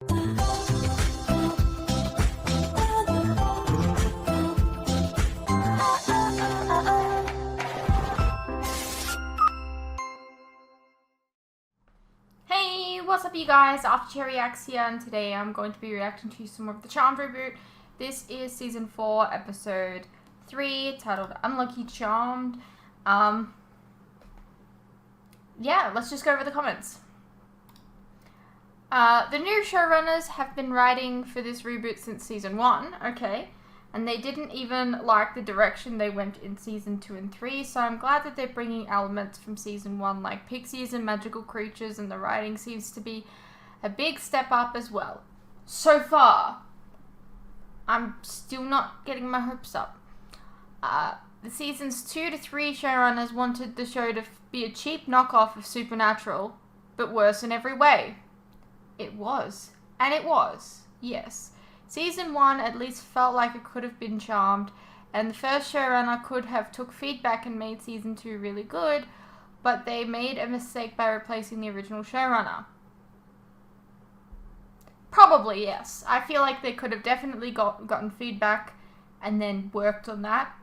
Hey, what's up you guys? After Reacts here, and today I'm going to be reacting to some more of the Charmed reboot. This is season 4, episode 3, titled Unlucky Charmed. Yeah, let's just go over the comments. The new showrunners have been writing for this reboot since season 1, okay, and they didn't even like the direction they went in season 2 and 3, so I'm glad that they're bringing elements from season 1 like pixies and magical creatures, and the writing seems to be a big step up as well. So far, I'm still not getting my hopes up. The seasons 2 to 3 showrunners wanted the show to be a cheap knockoff of Supernatural, but worse in every way. It was. And it was. Yes. Season 1 at least felt like it could have been Charmed, and the first showrunner could have took feedback and made season 2 really good, but they made a mistake by replacing the original showrunner. Probably, yes. I feel like they could have definitely gotten feedback and then worked on that.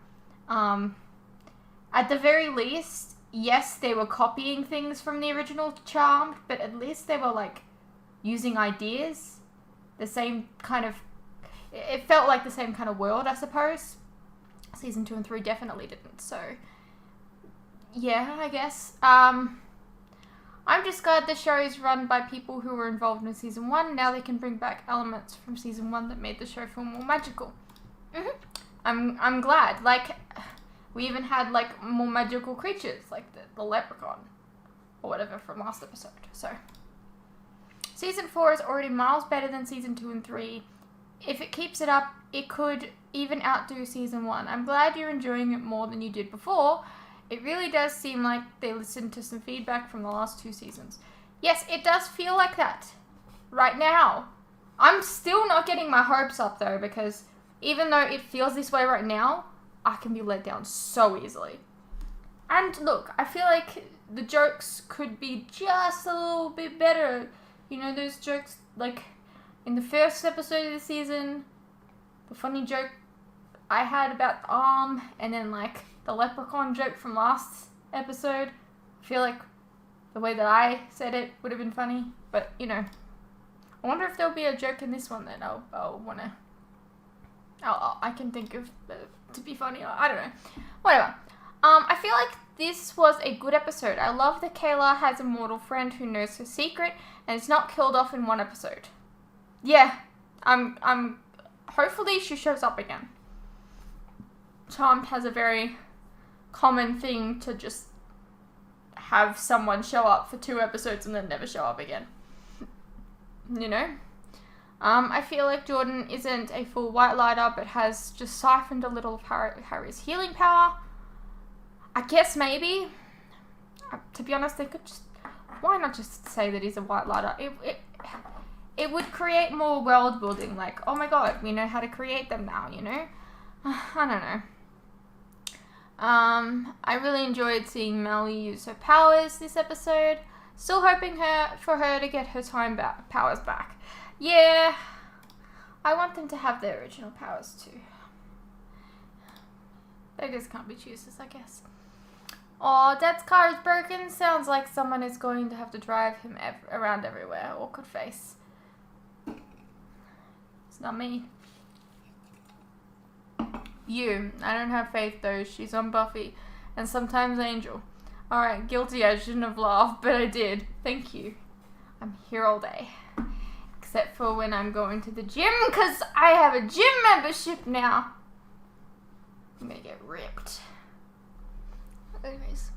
At the very least, yes, they were copying things from the original Charmed, but at least they were, like, using ideas. The same kind of... It felt like the same kind of world, I suppose. Season 2 and 3 definitely didn't, so... Yeah, I guess. I'm just glad the show is run by people who were involved in season 1. Now they can bring back elements from season 1 that made the show feel more magical. I'm glad. Like, we even had, like, more magical creatures, like the leprechaun, or whatever, from last episode, so... Season 4 is already miles better than season 2 and 3. If it keeps it up, it could even outdo season 1. I'm glad you're enjoying it more than you did before. It really does seem like they listened to some feedback from the last 2 seasons. Yes, it does feel like that right now. I'm still not getting my hopes up though, because even though it feels this way right now, I can be let down so easily. And look, I feel like the jokes could be just a little bit better. You know, those jokes, like, in the first episode of the season, the funny joke I had about the arm, and then, like, the leprechaun joke from last episode. I feel like the way that I said it would have been funny, but, you know. I wonder if there'll be a joke in this one that I'll want to... I can think of to be funny. I don't know. Whatever. I feel like this was a good episode. I love that Kayla has a mortal friend who knows her secret and is not killed off in one episode. Yeah, I'm hopefully she shows up again. Charmed has a very common thing to just have someone show up for 2 episodes and then never show up again. You know? I feel like Jordan isn't a full white lighter, but has just siphoned a little of Harry's healing power. I guess maybe, to be honest, they could just, why not just say that he's a white lighter? It would create more world building, like, oh my god, we know how to create them now, you know? I don't know. I really enjoyed seeing Melly use her powers this episode. Still hoping for her to get her powers back. Yeah, I want them to have their original powers too. Beggars can't be choosers, I guess. Aw, Dad's car is broken. Sounds like someone is going to have to drive him around everywhere. Awkward face. It's not me. You. I don't have Faith though. She's on Buffy. And sometimes Angel. Alright, guilty. I shouldn't have laughed, but I did. Thank you. I'm here all day. Except for when I'm going to the gym, because I have a gym membership now. I'm gonna get ripped. Anyways.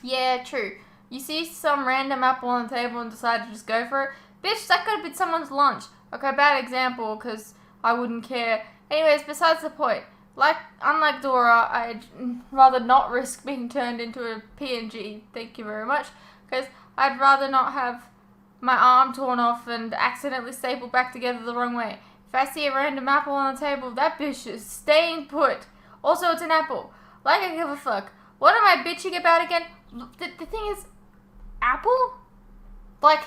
Yeah, true. You see some random apple on the table and decide to just go for it. Bitch, that could have been someone's lunch. Okay, bad example, because I wouldn't care. Anyways, besides the point. Unlike Dora, I'd rather not risk being turned into a PNG. Thank you very much. Because I'd rather not have my arm torn off and accidentally stapled back together the wrong way. If I see a random apple on the table, that bitch is staying put. Also, it's an apple. Like I give a fuck. What am I bitching about again? The thing is, apple? Like,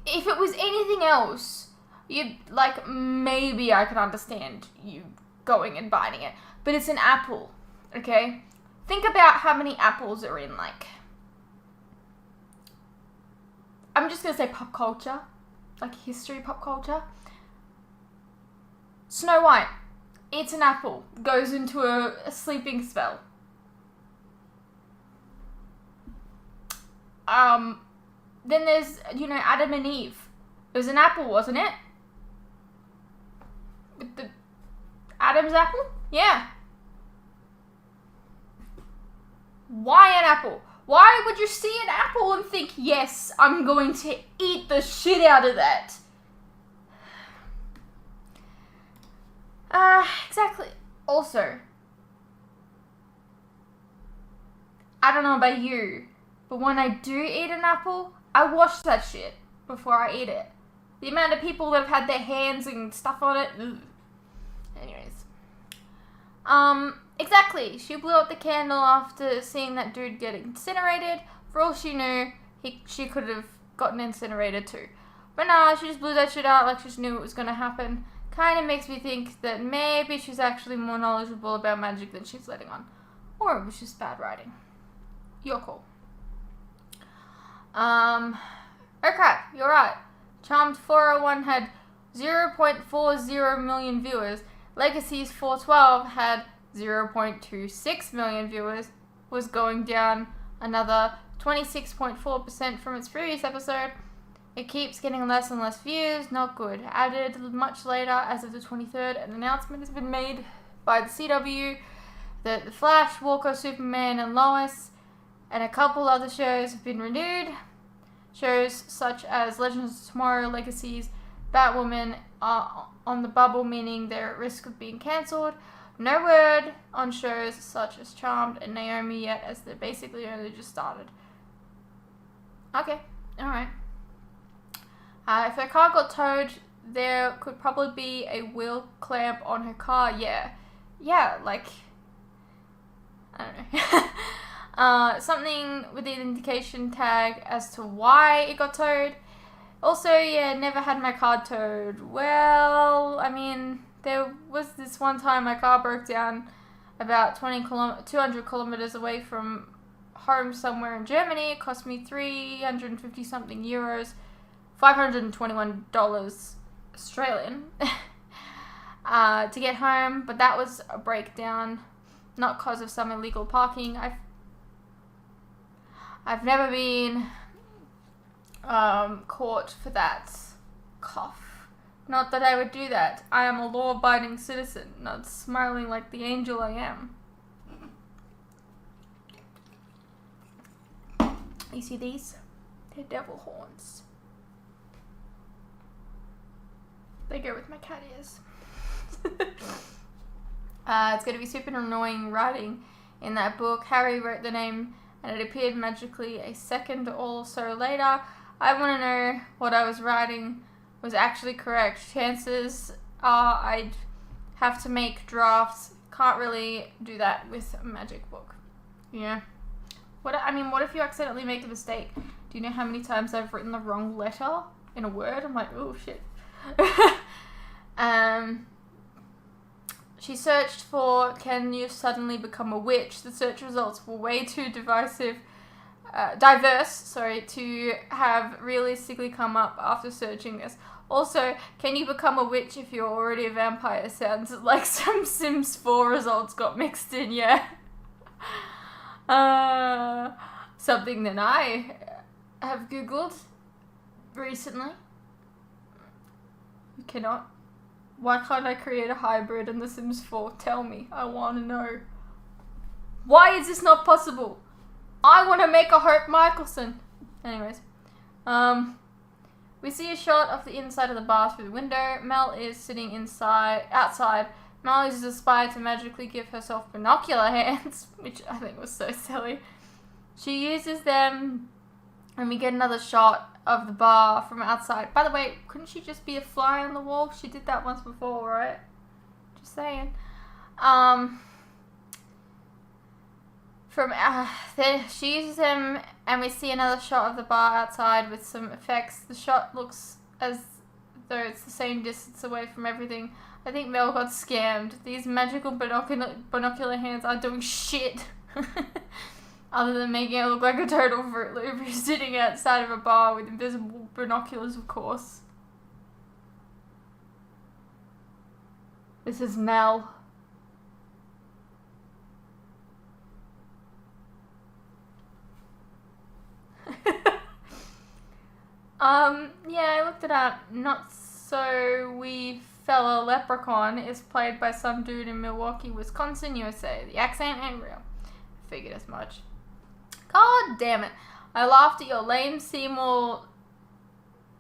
if it was anything else, you'd, like, maybe I could understand you going and biting it. But it's an apple, okay? Think about how many apples are in, like, I'm just gonna say pop culture, like history pop culture. Snow White, eats an apple, goes into a sleeping spell. Then there's, you know, Adam and Eve. It was an apple, wasn't it? With the Adam's apple? Yeah. Why an apple? Why would you see an apple and think, yes, I'm going to eat the shit out of that? Exactly. Also, I don't know about you, but when I do eat an apple, I wash that shit before I eat it. The amount of people that have had their hands and stuff on it. Ugh. Anyways. Exactly. She blew out the candle after seeing that dude get incinerated. For all she knew, she could have gotten incinerated too. But nah, she just blew that shit out like she just knew it was going to happen. Kind of makes me think that maybe she's actually more knowledgeable about magic than she's letting on. Or it was just bad writing. Your call. Oh crap, you're right. Charmed 401 had 0.40 million viewers. Legacy's 412 had 0.26 million viewers. Was going down another 26.4% from its previous episode. It keeps getting less and less views, not good. Added much later, as of the 23rd, an announcement has been made by the CW that The Flash, Walker, Superman, and Lois, and a couple other shows have been renewed. Shows such as Legends of Tomorrow, Legacies, Batwoman are on the bubble, meaning they're at risk of being cancelled. No word on shows such as Charmed and Naomi yet, as they're basically only just started. Okay, alright. If her car got towed, there could probably be a wheel clamp on her car. Yeah, like, I don't know. Something with the indication tag as to why it got towed. Also, yeah, never had my car towed. Well, I mean, there was this one time my car broke down about 200 kilometers away from home somewhere in Germany. It cost me 350 something euros. $521 Australian to get home, but that was a breakdown, not because of some illegal parking. I've never been caught for that. Cough. Not that I would do that. I am a law-abiding citizen, not smiling like the angel I am. You see these? They're devil horns. They go with my cat ears. It's going to be super annoying writing in that book. Harry wrote the name and it appeared magically a second or so later. I want to know what I was writing was actually correct. Chances are I'd have to make drafts. Can't really do that with a magic book. Yeah. What if you accidentally make a mistake? Do you know how many times I've written the wrong letter in a word? I'm like, oh shit. She searched for "Can you suddenly become a witch?" The search results were way too diverse, to have realistically come up after searching this. Also, "Can you become a witch if you're already a vampire?" Sounds like some Sims 4 results got mixed in, yeah. Something that I have Googled recently. You cannot. Why can't I create a hybrid in The Sims 4? Tell me. I want to know. Why is this not possible? I want to make a Hope Michelson. Anyways. We see a shot of the inside of the bar through the window. Mel is sitting outside. Mel uses a spy to magically give herself binocular hands, which I think was so silly. She uses them, and we get another shot of the bar from outside. By the way, couldn't she just be a fly on the wall? She did that once before, right? Just saying. She uses them And we see another shot of the bar outside with some effects. The shot looks as though it's the same distance away from everything. I think Mel got scammed. These magical binocular hands aren't doing shit. Other than making it look like a total Fruit Loop who's sitting outside of a bar with invisible binoculars, of course. This is Mel. Yeah, I looked it up. Not So We Fella Leprechaun is played by some dude in Milwaukee, Wisconsin, USA. The accent ain't real. Figured as much. God damn it. I laughed at your lame Seymour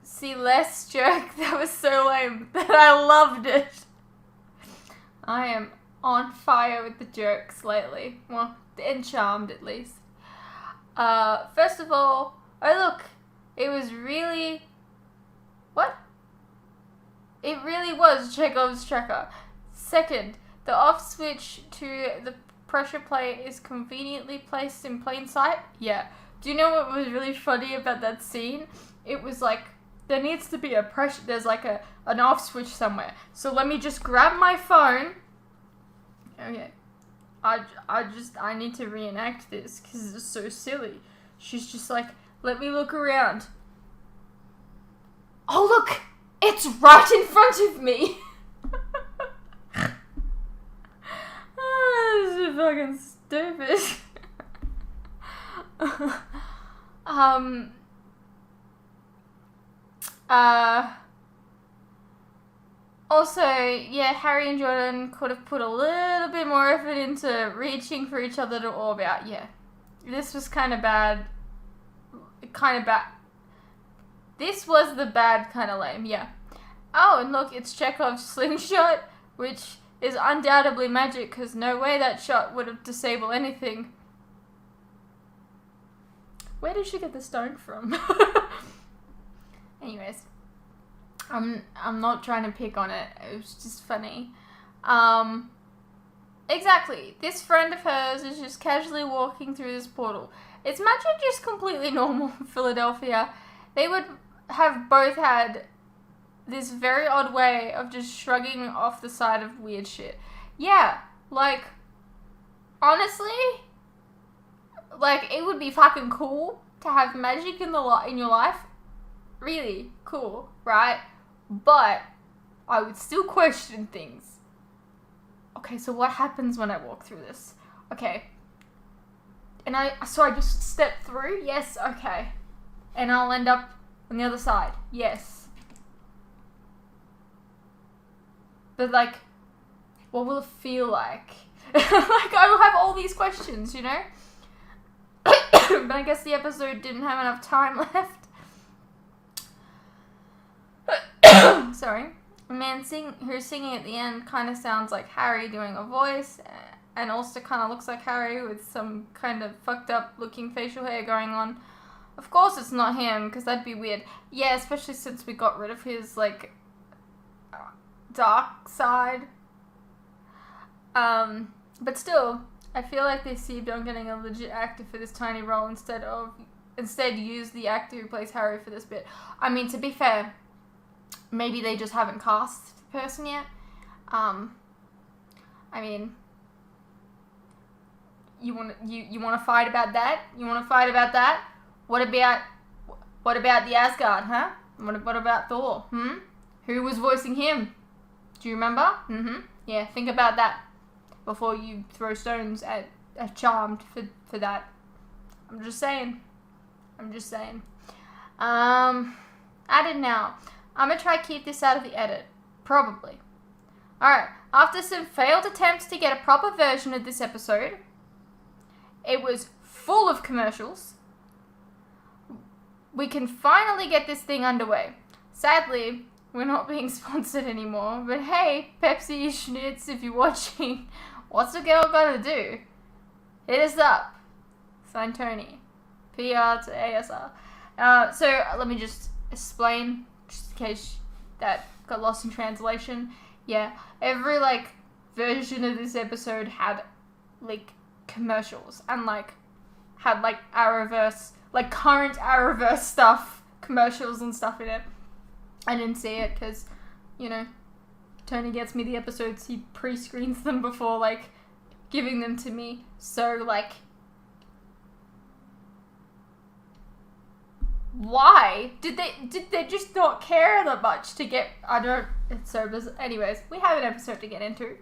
See Less joke. That was so lame that I loved it. I am on fire with the jokes lately. Well, and Charmed at least. First of all, oh look, it was really... What? It really was Chekhov's tracker. Second, the off switch to the pressure plate is conveniently placed in plain sight. Yeah. Do you know what was really funny about that scene? It was like, there needs to be a pressure, there's like an off switch somewhere. So let me just grab my phone. Okay. I need to reenact this because it's so silly. She's just like, let me look around. Oh look! It's right in front of me! Oh, this is fucking stupid. Also, yeah, Harry and Jordan could have put a little bit more effort into reaching for each other to orb out. Yeah. This was kind of bad. This was the bad kind of lame, yeah. Oh, and look, it's Chekhov's slingshot, which is undoubtedly magic, because no way that shot would have disabled anything. Where did she get the stone from? Anyways. I'm not trying to pick on it. It was just funny. Exactly. This friend of hers is just casually walking through this portal. Is magic just completely normal in Philadelphia? They would have both had this very odd way of just shrugging off the side of weird shit. Yeah, like, honestly, like, it would be fucking cool to have magic in your life. Really cool, right? But I would still question things. Okay, so what happens when I walk through this? Okay. And so I just step through? Yes, okay. And I'll end up on the other side. Yes. But like, what will it feel like? Like, I will have all these questions, you know? But I guess the episode didn't have enough time left. Sorry. The man who's singing at the end kind of sounds like Harry doing a voice, and also kind of looks like Harry with some kind of fucked up looking facial hair going on. Of course it's not him, because that'd be weird. Yeah, especially since we got rid of his, like, dark side. But still, I feel like they seemed on getting a legit actor for this tiny role instead use the actor who plays Harry for this bit. I mean, to be fair, maybe they just haven't cast the person yet. I mean, you want to fight about that? You want to fight about that? What about the Asgard, huh? What about Thor? Who was voicing him? Do you remember? Yeah, think about that before you throw stones at Charmed for that. I'm just saying. Added now. I'm gonna try to keep this out of the edit. Probably. Alright, after some failed attempts to get a proper version of this episode, it was full of commercials, we can finally get this thing underway. Sadly, we're not being sponsored anymore, but hey, Pepsi Schnitz, if you're watching, what's a girl gotta do? Hit us up. Signed Tony. PR to ASR. So let me just explain, just in case that got lost in translation. Yeah, every, like, version of this episode had, like, commercials, and, like, had, like, Arrowverse like current Arrowverse stuff, commercials and stuff in it. I didn't see it because, you know, Tony gets me the episodes, he pre-screens them before, like, giving them to me. So, like, why? Did they just not care that much to get, I don't, it's so bizarre. Anyways, we have an episode to get into.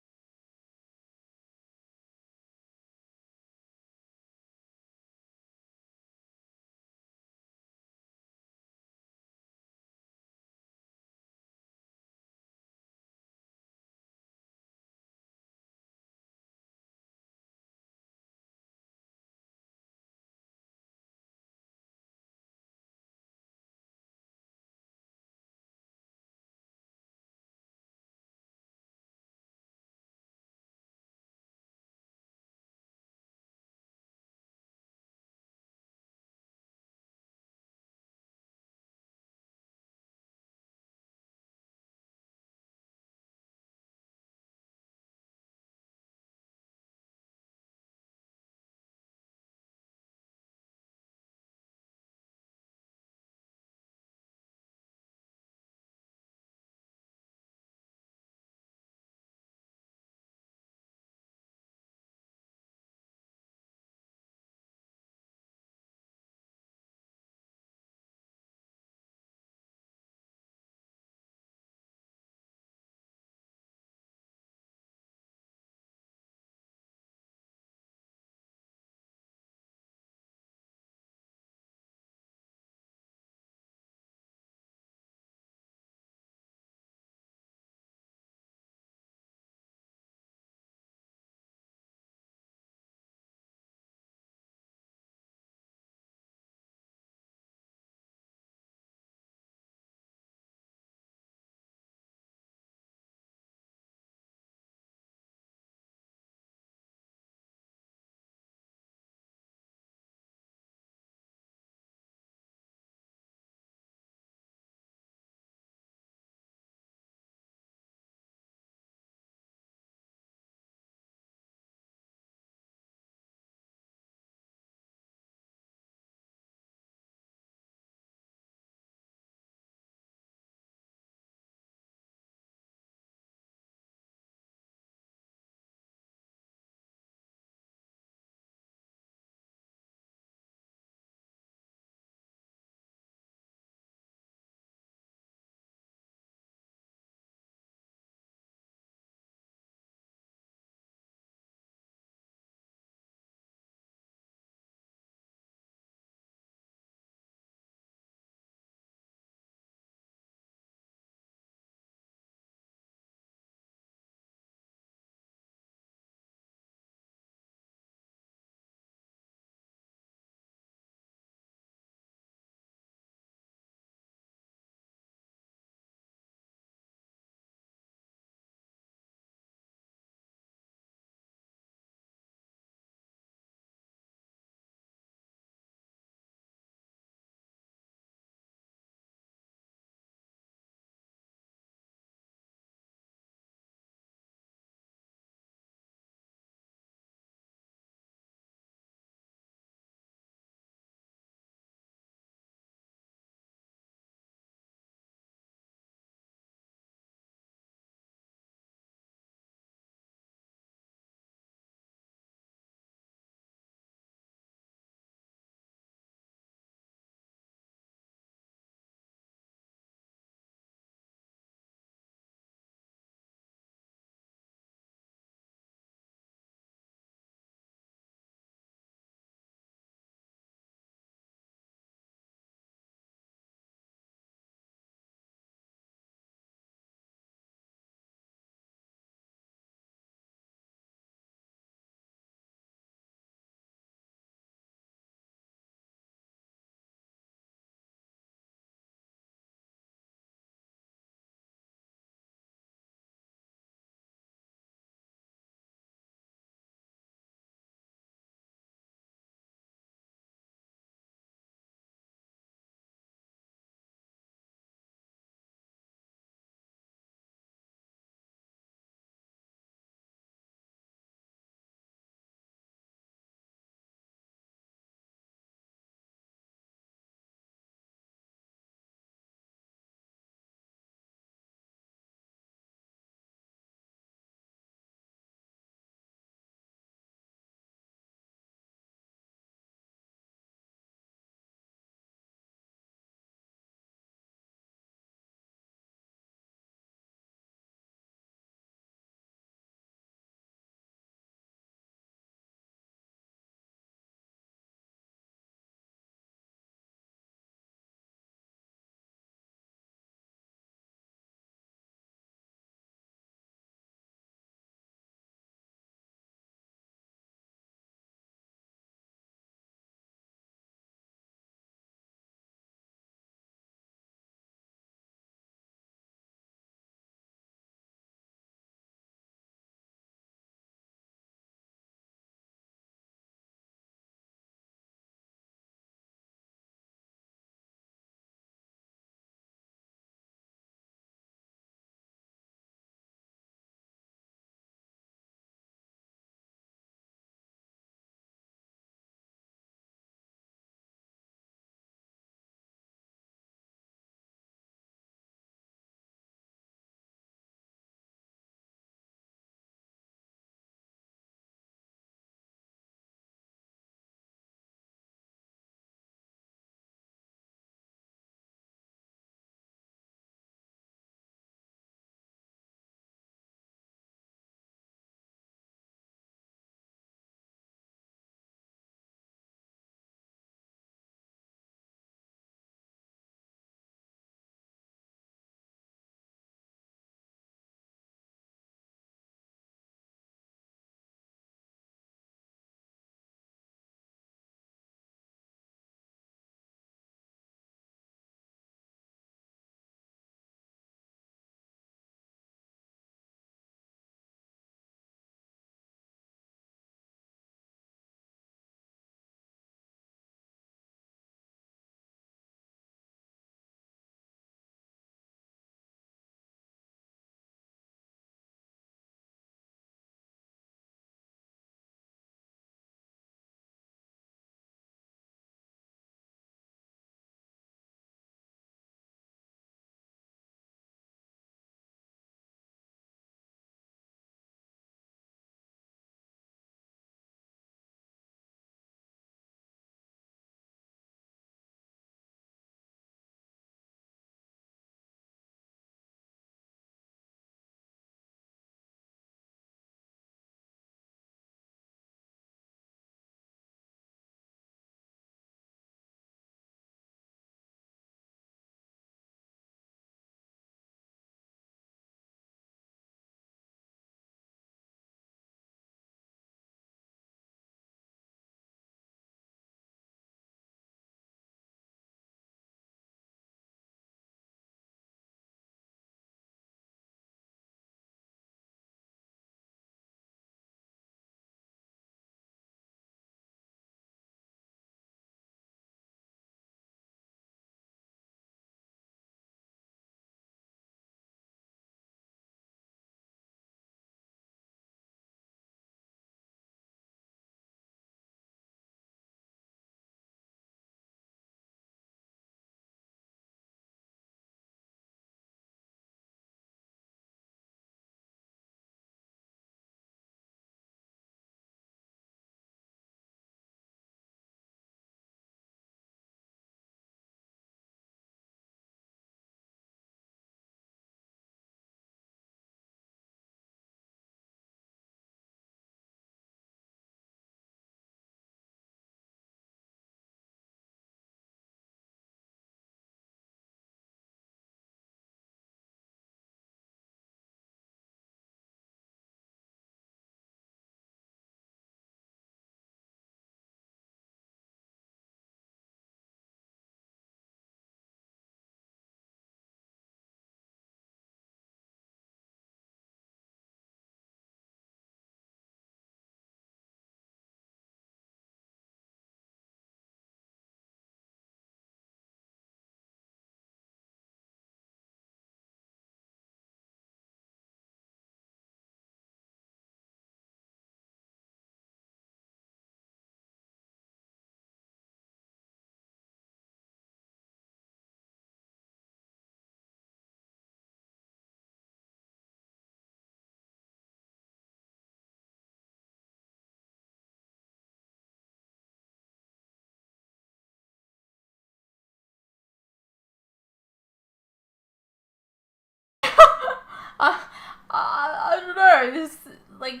I don't know. This like,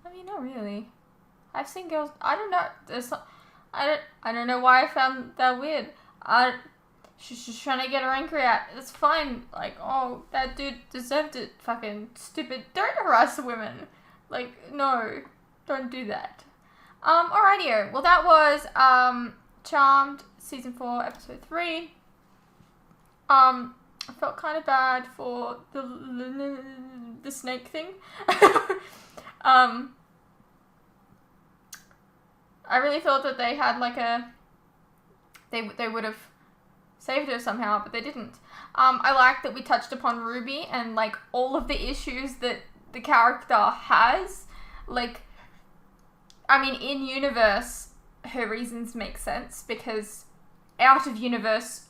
I mean, not really. I've seen girls. I don't know. I don't know why I found that weird. She's just trying to get her anger out. It's fine. Like, oh, that dude deserved it. Fucking stupid. Don't harass women. Like, no, don't do that. Alrighty. Well, that was Charmed season 4, episode 3. I felt kind of bad for the snake thing. I really thought that they had like they would have saved her somehow, but they didn't. I like that we touched upon Ruby and like all of the issues that the character has. Like, I mean, in universe, her reasons make sense, because out of universe,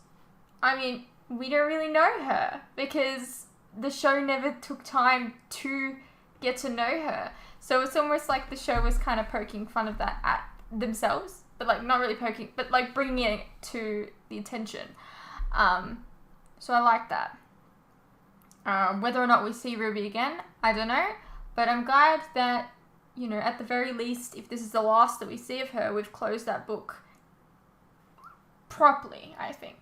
I mean, we don't really know her because the show never took time to get to know her. So it's almost like the show was kind of poking fun of that at themselves, but like not really poking, but like bringing it to the attention. So I like that. Whether or not we see Ruby again, I don't know, but I'm glad that, you know, at the very least, if this is the last that we see of her, we've closed that book properly, I think.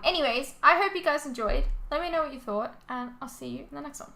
Anyways, I hope you guys enjoyed. Let me know what you thought, and I'll see you in the next one.